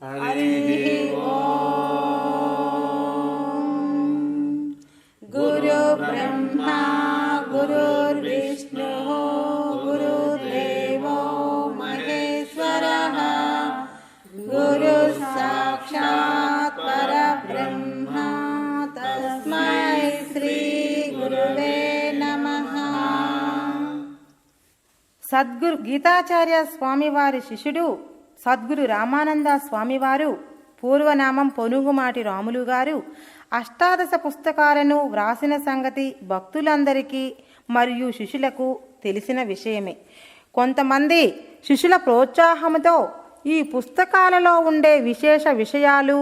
हरिः ओम्। गुरु ब्रह्मा गुरुर्विष्णुः गुरुदेवो महेश्वरः गुरु साक्षात् परब्रह्म तस्मै श्री गुरुवे नमः। సద్గురు గీతాచార్య స్వామివారి శిష్యుడు సద్గురు రామానంద స్వామివారు, పూర్వనామం పొనుగుమాటి రాములు గారు, అష్టాదశ పుస్తకాలను వ్రాసిన సంగతి భక్తులందరికీ మరియు శిష్యులకు తెలిసిన విషయమే. కొంతమంది శిష్యుల ప్రోత్సాహంతో ఈ పుస్తకాలలో ఉండే విశేష విషయాలు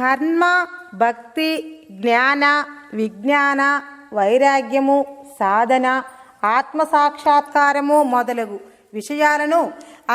కర్మ, భక్తి, జ్ఞాన, విజ్ఞాన, వైరాగ్యము, సాధన, ఆత్మసాక్షాత్కారము మొదలగు విషయాలను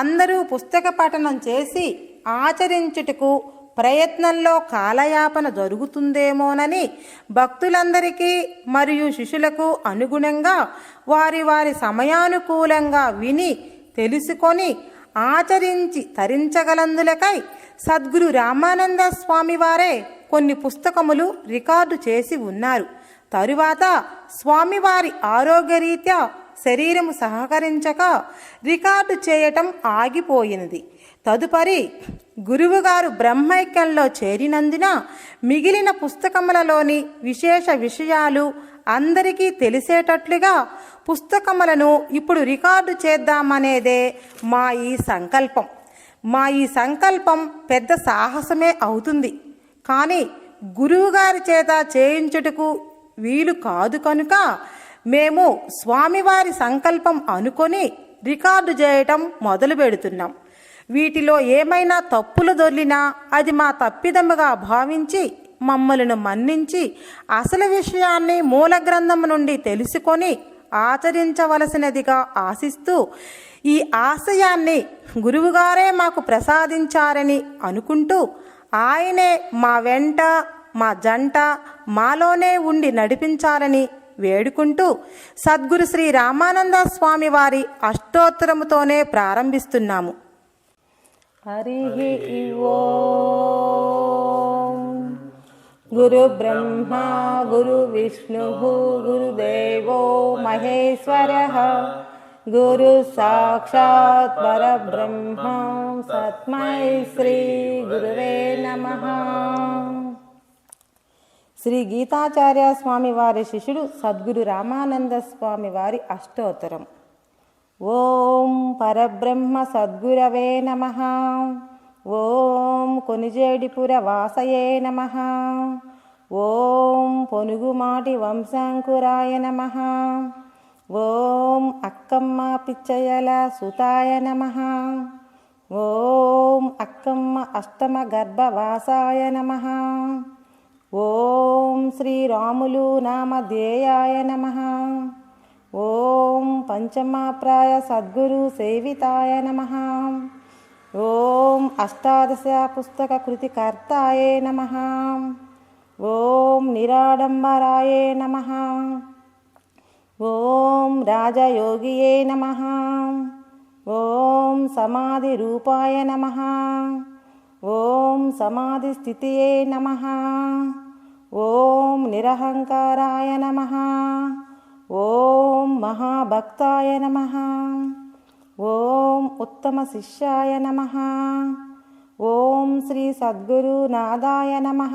అందరూ పుస్తక పఠనం చేసి ఆచరించుటకు ప్రయత్నంలో కాలయాపన జరుగుతుందేమోనని భక్తులందరికీ మరియు శిష్యులకు అనుగుణంగా వారి వారి సమయానుకూలంగా విని తెలుసుకొని ఆచరించి తరించగలందులకై సద్గురు రామానంద స్వామి వారే కొన్ని పుస్తకములు రికార్డు చేసి ఉన్నారు. తరువాత స్వామివారి ఆరోగ్యరీత్యా శరీరము సహకరించక రికార్డు చేయటం ఆగిపోయినది. తదుపరి గురువుగారు బ్రహ్మైక్యంలో చేరినందున మిగిలిన పుస్తకములలోని విశేష విషయాలు అందరికీ తెలిసేటట్లుగా పుస్తకములను ఇప్పుడు రికార్డు చేద్దామనేదే మా ఈ సంకల్పం. మా ఈ సంకల్పం పెద్ద సాహసమే అవుతుంది, కానీ గురువుగారి చేత చేయించుటకు వీలు కాదు కనుక మేము స్వామివారి సంకల్పం అనుకొని రికార్డు చేయటం మొదలు పెడుతున్నాం. వీటిలో ఏమైనా తప్పులు దొర్లినా అది మా తప్పిదముగా భావించి మమ్మలను మన్నించి అసలు విషయాన్ని మూల గ్రంథం నుండి తెలుసుకొని ఆచరించవలసినదిగా ఆశిస్తూ ఈ ఆశయాన్ని గురువుగారే మాకు ప్రసాదించారని అనుకుంటూ ఆయనే మా వెంట, మా జంట, మాలోనే ఉండి నడిపించాలని వేడుకుంటూ సద్గురు శ్రీ రామానంద స్వామి వారి అష్టోత్తరముతోనే ప్రారంభిస్తున్నాము. హరిః ఓం. గురు బ్రహ్మ గురు విష్ణు గురుదేవో మహేశ్వరః గురు సాక్షాత్ పరబ్రహ్మ తస్మై శ్రీ గురువే నమః. శ్రీ గీతాచార్య స్వామి వారి శిష్యుడు సద్గురు రామానంద స్వామి వారి అష్టోత్తరం. ఓం పరబ్రహ్మ సద్గురవే నమః. ఓం కొనిజేడిపుర వాసయే నమః. ఓం పొనుగుమాటి వంశాంకురాయ నమః. ఓం అక్కమ్మ పిచ్చయల సుతాయ నమః. ఓం అక్కమ్మ అష్టమ గర్భవాసాయ నమః. ఓం శ్రీరాములు నామధేయాయ నమః. ఓం పంచమాప్రాయ సద్గురు సేవితాయ నమః. ఓం అష్టాదశ పుస్తక కృతికర్తాయే నమః. ఓం నిరాడంబరాయే నమః. ఓం రాజయోగియే నమః. ఓం సమాధి రూపాయ నమః. ఓం సమాధి స్థితియే నమః. ఓం నిరహంకారాయ నమః. ఓం మహాభక్తాయ నమః. ఓం ఉత్తమ శిష్యాయ నమః. ఓం శ్రీ సద్గురు నాదాయ నమః.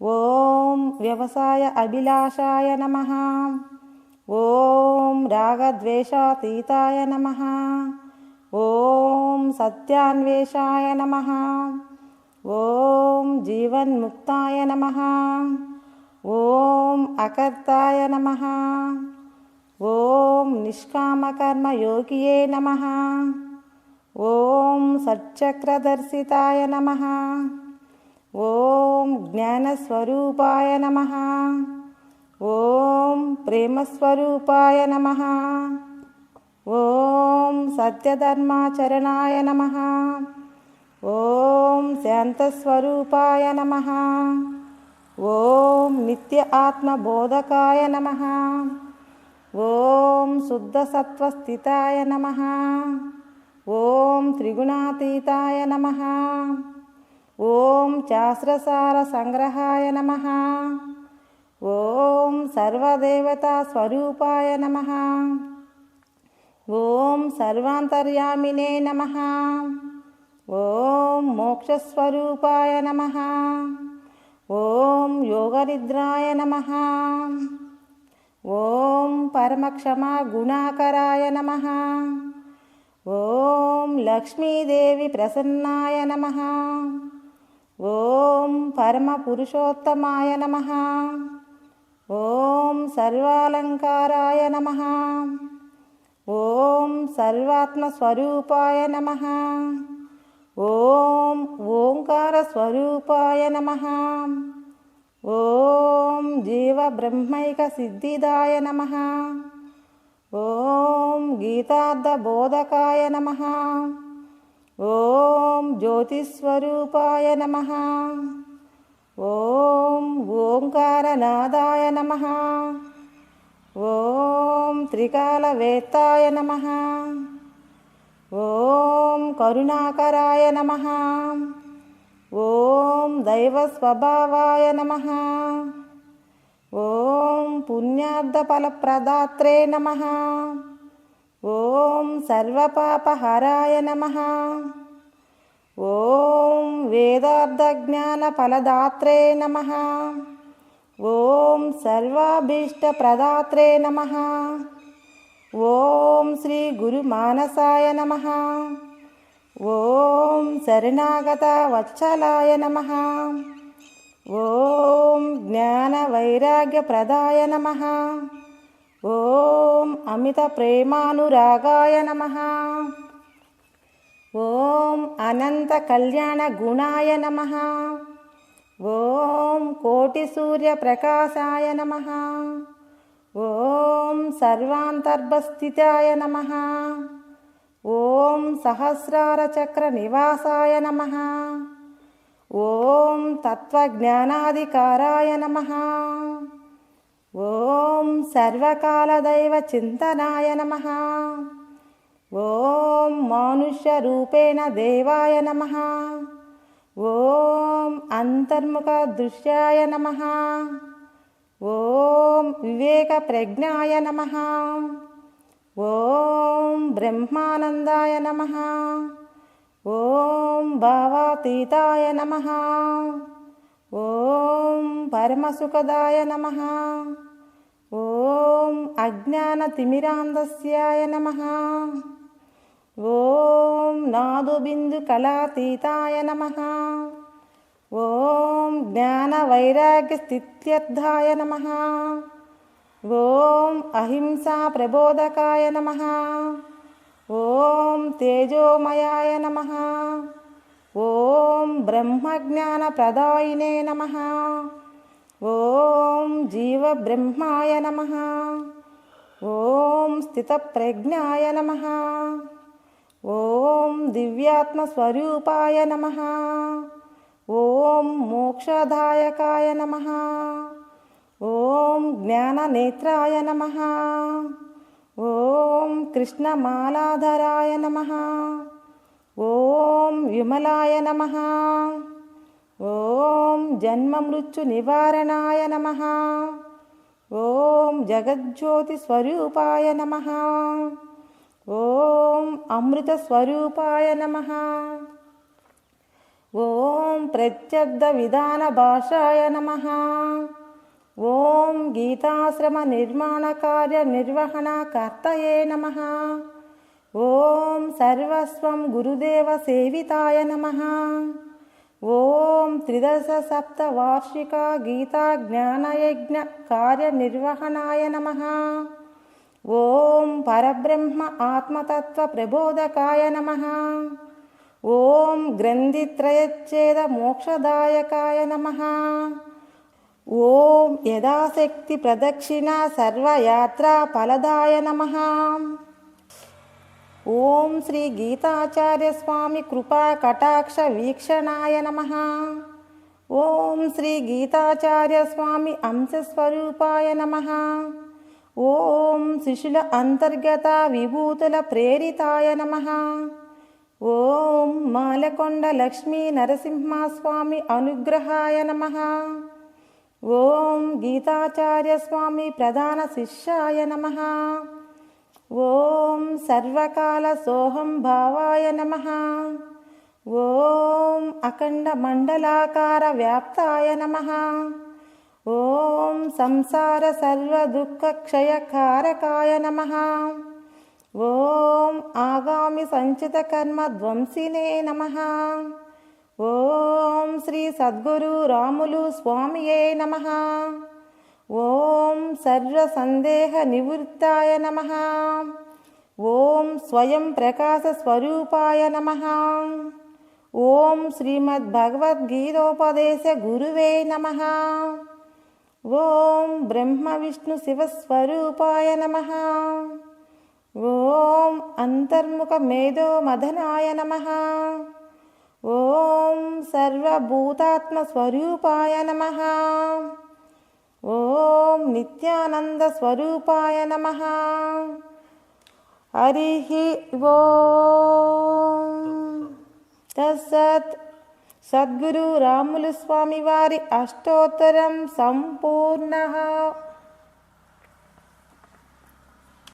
ఓం వ్యవసాయ అభిలాషాయ నమః. ఓం రాగద్వేషాతీతాయ నమః. ఓం సత్యాన్వేషాయ నమః. ఓం జీవన్ముక్తాయ నమః. ఓం అకర్తాయ నమః. ఓం నిష్కామకర్మయోగియే నమః. ఓం సచ్చక్రదర్శితాయ నమః. ఓం జ్ఞానస్వరూపాయ నమః. ఓం ప్రేమస్వరూపాయ నమః. ఓం సత్యధర్మాచరణాయ నమః. ఓం శాంతస్వరూపాయ నమః. ఓం నిత్య ఆత్మబోధకాయ నమః. ఓం శుద్ధసత్వస్థితాయ నమః. ఓం త్రిగుణాతీతాయ నమః. ఓం శాస్త్రసార సంగ్రహాయ నమః. ఓం సర్వదేవతా స్వరూపాయ నమః. ఓం సర్వాంతర్యామినే నమః. ఓం మోక్షస్వరూపాయ నమః. ఓం యోగనిద్రాయ నమః. ఓం పరమక్షమా గుణాకరాయ నమః. ఓం లక్ష్మీదేవి ప్రసన్నాయ నమః. ఓం పరమపురుషోత్తమాయ నమః. ఓం సర్వాలంకారాయ నమః. ఓం సర్వాత్మస్వరూపాయ నమః. ఓం ఓంకారస్వరూపాయ నమః. ఓం జీవబ్రహ్మైక సిద్ధిదాయ నమః. ఓం గీతార్థబోధకాయ నమః. ఓం జ్యోతిస్వరూపాయ నమః. ఓం ఓంకారనాదాయ నమః. ఓం త్రికాలవేత్తాయ నమః. ఓం కరుణాకరాయ నమః. ఓం దైవస్వభావాయ నమః. ఓం పుణ్యార్థఫలప్రదాత్రే నమః. ఓం సర్వపాపహరాయ నమః. ఓం వేదార్థజ్ఞానఫలదాత్రే నమః. ఓం సర్వాభీష్టప్రదాత్రే నమః. ఓం శ్రీ గురుమానసాయ నమః. ఓం శరణాగత వత్సలాయ నమః. ఓం జ్ఞానవైరాగ్యప్రదాయ నమః. ఓం అమిత ప్రేమానురాగాయ నమః. ఓం అనంత కళ్యాణ గుణాయ నమః. ఓం కోటి సూర్య ప్రకాశాయ నమః. ఓం సర్వాంతర్భస్థితాయ నమః. ఓం సహస్రార చక్ర నివాసాయ నమః. ఓం తత్వజ్ఞానాధికారాయ నమః. ఓం సర్వకాలదైవ చింతనాయ నమః. ఓం మానుష్యరూపేణ దేవాయ నమః. ఓం అంతర్ముఖ దృశ్యాయ నమః. ఓం వివేక ప్రజ్ఞాయ నమః. ఓం బ్రహ్మానందాయ నమః. ఓం భావాతీతాయ నమః. ఓం పరమసుఖదాయ నమః. ఓం అజ్ఞానతిమిరాంధస్యాయ నమః. ఓం నాదుబిందుకళాతీతాయ నమః. ఓం జ్ఞానవైరాగ్యస్థిత్యర్థాయ నమః. ఓం అహింసా ప్రబోధకాయ నమః. ఓం తేజోమయాయ నమః. ఓం బ్రహ్మజ్ఞానప్రదాయినే నమః. ఓం జీవబ్రహ్మాయ నమః. ఓం స్థితప్రజ్ఞాయ నమః. ఓం దివ్యాత్మస్వరూపాయ నమః. ఓం మోక్షదాయకాయ నమః. ఓం జ్ఞాననేత్రాయ నమః. ఓం కృష్ణమాలాధరాయ నమః. ఓం విమలాయ నమః. ఓం జన్మమృత్యు నివారణాయ నమః. ఓం జగజ్యోతి స్వరూపాయ నమః. ఓం అమృత స్వరూపాయ నమః. ఓం ప్రత్యర్థ విధాన భాషాయ నమః. ఓం గీతాశ్రమ నిర్మాణ కార్య నిర్వహణ కర్తయే నమః. ఓం సర్వస్వం గురుదేవ సేవితాయ నమః. ఓం త్రిదశ సప్త వార్షిక గీతా జ్ఞానయజ్ఞ కార్యనిర్వహణాయ నమః. ఓం పరబ్రహ్మ ఆత్మతత్వ ప్రబోధకాయ నమః. ఓం గ్రంథిత్రయచ్ఛేద మోక్షదాయకాయ నమః. ఓం యథాశక్తి ప్రదక్షిణ సర్వయాత్రా ఫలదాయ నమః. ఓం శ్రీ గీతాచార్య స్వామి కృపా కటాక్ష వీక్షణాయ నమః. ఓం శ్రీ గీతాచార్య స్వామి అంశస్వరూపాయ నమః. ఓం శిశుల అంతర్గత విభూతుల ప్రేరితాయ నమః. ఓం మాలకొండ లక్ష్మీ నరసింహస్వామి అనుగ్రహాయ నమః. ఓం గీతాచార్య స్వామి ప్రధాన శిష్యాయ నమః. ఓం సర్వకాల సోహం భావాయ నమః. ఓం అఖండ మండలాకార వ్యాప్తాయ నమః. ఓం సంసార సర్వ దుఃఖ క్షయకారకాయ నమః. ఓం ఆగామి సంచిత కర్మ ధ్వంసినే నమః. ఓం శ్రీ సద్గురు రాములు స్వామియే నమః. ఓం సర్వ సందేహ నివృత్తాయ నమః. ఓం స్వయం ప్రకాశ స్వరూపాయ నమః. ఓం శ్రీమద్భగవద్గీతోపదేశ గురువే నమః. ఓం బ్రహ్మ విష్ణు శివస్వరూపాయ నమః. ఓం అంతర్ముఖ మేధో మదనాయ నమః. ఓం సర్వభూతాత్మ స్వరూపాయ నమః. ఓం నిత్యానంద స్వరూపాయ నమః. హరి ఓం తత్సత్. సద్గురు రాములు స్వామి వారి అష్టోత్తరం సంపూర్ణ.